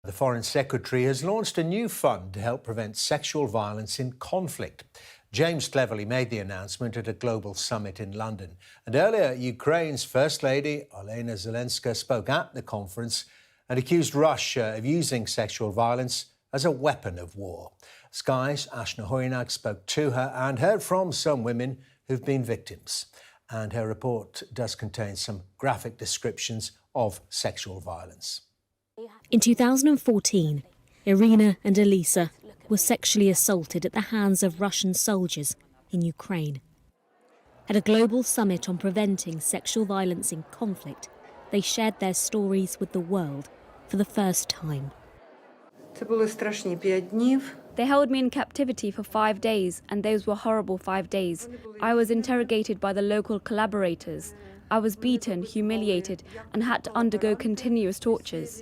The Foreign Secretary has launched a new fund to help prevent sexual violence in conflict. James Cleverly made the announcement at a global summit in London. And earlier, Ukraine's First Lady, Olena Zelenska, spoke at the conference and accused Russia of using sexual violence as a weapon of war. Sky's Ashna Hoynag spoke to her and heard from some women who've been victims. And her report does contain some graphic descriptions of sexual violence. In 2014, Irina and Elisa were sexually assaulted at the hands of Russian soldiers in Ukraine. At a global summit on preventing sexual violence in conflict, they shared their stories with the world for the first time. They held me in captivity for 5 days, and those were horrible 5 days. I was interrogated by the local collaborators. I was beaten, humiliated, and had to undergo continuous tortures.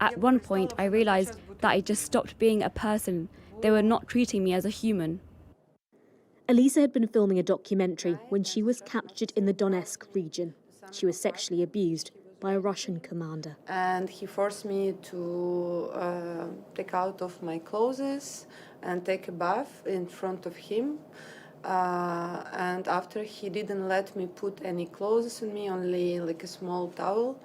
At one point, I realized that I just stopped being a person. They were not treating me as a human. Elisa had been filming a documentary when she was captured in the Donetsk region. She was sexually abused by a Russian commander. And he forced me to take out of my clothes and take a bath in front of him. And after, he didn't let me put any clothes on me, only like a small towel.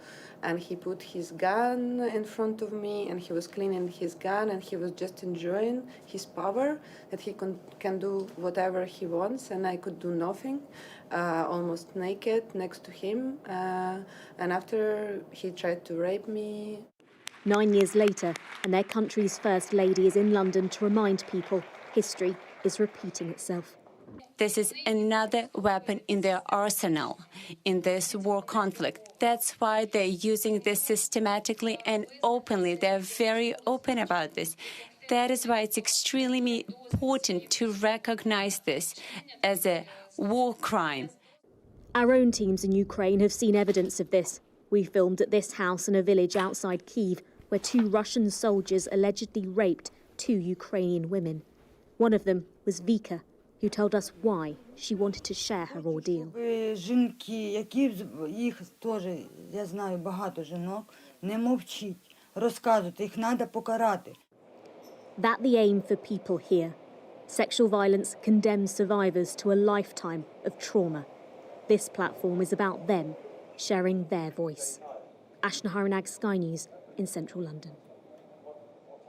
And he put his gun in front of me, and he was cleaning his gun, and he was just enjoying his power, that he can do whatever he wants, and I could do nothing, almost naked next to him. And after, he tried to rape me. 9 years later, and their country's First Lady is in London to remind people history is repeating itself. This is another weapon in their arsenal in this war conflict. That's why they're using this systematically and openly. They're very open about this. That is why it's extremely important to recognize this as a war crime. Our own teams in Ukraine have seen evidence of this. We filmed at this house in a village outside Kyiv, where 2 Russian soldiers allegedly raped 2 Ukrainian women. One of them was Vika, who told us why she wanted to share her ordeal. Жінки, які їх теж, я знаю багато жінок, не мовчіть, розказуйте, їх треба покарати. That the aim for people here. Sexual violence condemns survivors to a lifetime of trauma. This platform is about them, sharing their voice. Ashna Hoynag, Sky News in central London.